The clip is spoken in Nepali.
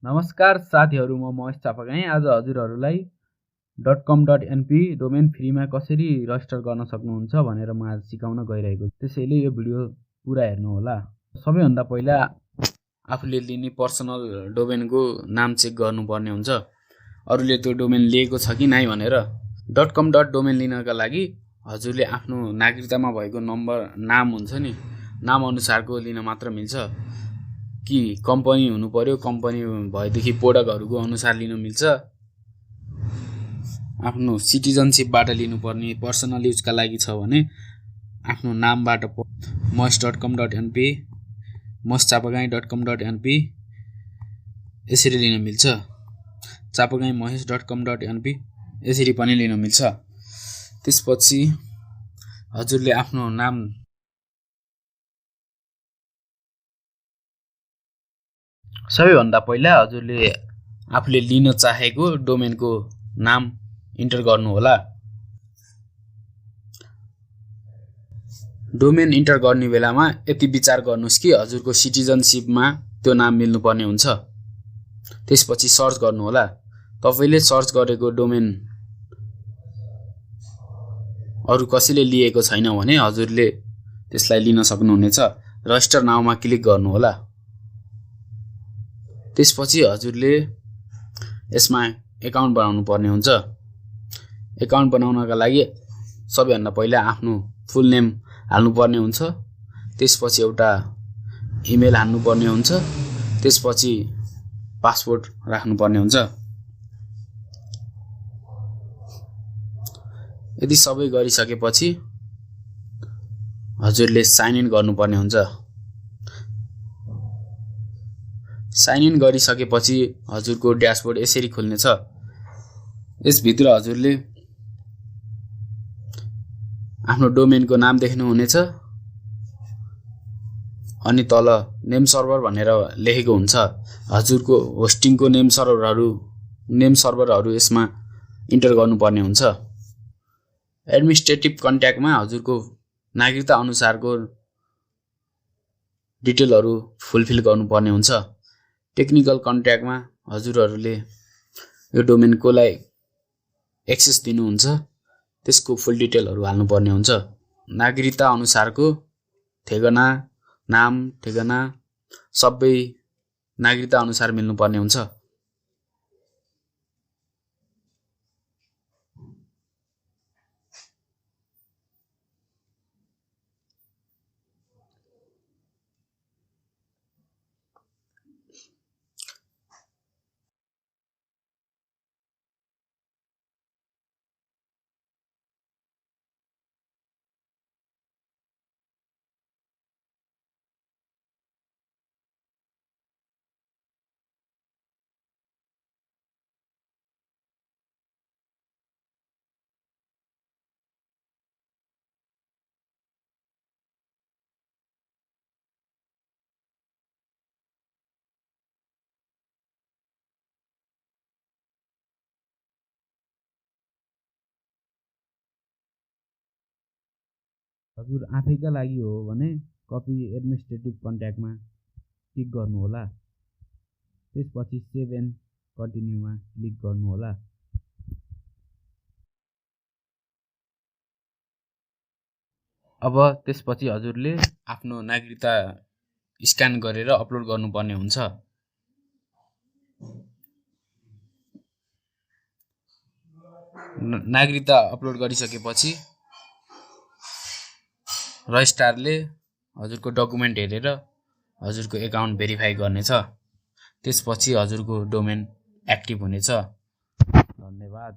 नमस्कार साथीहरु, म महेश चापागाई आज हजुरहरुलाई .com.np डोमेन फ्रीमा कसरी रजिस्टर गर्न सक्नुहुन्छ भनेर म आज सिकाउन गइरहेको छु। त्यसैले यो भिडियो पुरा हेर्नु होला। सबैभन्दा पहिला आफूले लिने पर्सनल डोमेनको नाम चेक गर्नुपर्ने हुन्छ। अरूले त्यो डोमेन लिएको छ कि नै भनेर। .com.डोमेन लिनका लागि हजुरले आफ्नो नागरिकतामा भएको नाम हुन्छ नि, नाम अनुसारको लिन मात्र मिल्छ। कि कम्पनी हुनु पर्यो, कम्पनी भएदेखि प्रोडक्टहरुको अनुसार लिन मिल्छ। आफ्नो सिटिजनशिपबाट लिनुपर्ने पर्सनल युजका लागि छ भने आफ्नो नामबाट महेश.com.np महेशचापागाई.com.np यसरी लिन मिल्छ। चापागाई महेश.com.np यसरी पनि लिन मिल्छ। त्यसपछि हजुरले आफ्नो नाम सबैभन्दा पहिला हजुरले आफूले लिन चाहेको डोमेनको नाम इन्टर गर्नु होला। डोमेन इन्टर गर्ने बेलामा यति विचार गर्नुस् कि हजुरको सिटिजनशिपमा त्यो नाम मिल्नु पर्ने हुन्छ। त्यसपछि सर्च गर्नु होला। तपाईले सर्च गरेको डोमेन अरु कसैले लिएको छैन भने हजुरले त्यसलाई लिन सक्नुहुनेछ। रजिस्टर नाउमा क्लिक गर्नु होला। त्यसपछि हजुरले यसमा एकाउन्ट बनाउनु पर्ने हुन्छ। एकाउन्ट बनाउनका लागि सबैभन्दा पहिला आफ्नो फुल नेम हाल्नु पर्ने हुन्छ। त्यसपछि एउटा इमेल हाल्नु पर्ने हुन्छ। त्यसपछि पासवर्ड राख्नु पर्ने हुन्छ। यदि सबै गरिसकेपछि हजुरले साइन इन गर्नुपर्ने हुन्छ। साइन इन गरिसकेपछि हजुरको ड्याशबोर्ड यसरी खुल्नेछ। यस भित्र हजुरले आफ्नो डोमेनको नाम देख्नुहुनेछ। अनि तल नेम सर्भर भनेर लेखेको हुन्छ। हजुरको होस्टिङको नेम सर्भरहरु यसमा इन्टर गर्नुपर्ने हुन्छ। एडमिनिस्ट्रेटिभ कन्ट्याक्टमा हजुरको नागरिकता अनुसारको डिटेलहरु फुलफिल गर्नुपर्ने हुन्छ। टेक्निकल कन्ट्याक्टमा हजुरहरुले यो डोमेनकोलाई एक्सेस दिनुहुन्छ। त्यसको फुल डिटेलहरु हाल्नुपर्ने हुन्छ। नागरिकता अनुसारको ठेगाना, नाम, ठेगाना सबै नागरिकता अनुसार मिल्नुपर्ने हुन्छ। हजुर आफैका लागि हो भने कपी एडमिनिस्ट्रेटिभ कन्ट्याक्टमा क्लिक गर्नु होला। त्यसपछि सेभ एन्ड कन्टिन्युमा क्लिक गर्नु होला। अब त्यसपछि हजुरले आफ्नो नागरिकता स्क्यान गरेर अपलोड गर्नुपर्ने हुन्छ। नागरिकता अपलोड गरिसकेपछि रजिस्ट्रारले हजुरको डकुमेन्ट हेरेर हजुरको एकाउन्ट भेरिफाई गर्नेछ। त्यसपछि हजुरको डोमेन एक्टिभ हुनेछ। धन्यवाद।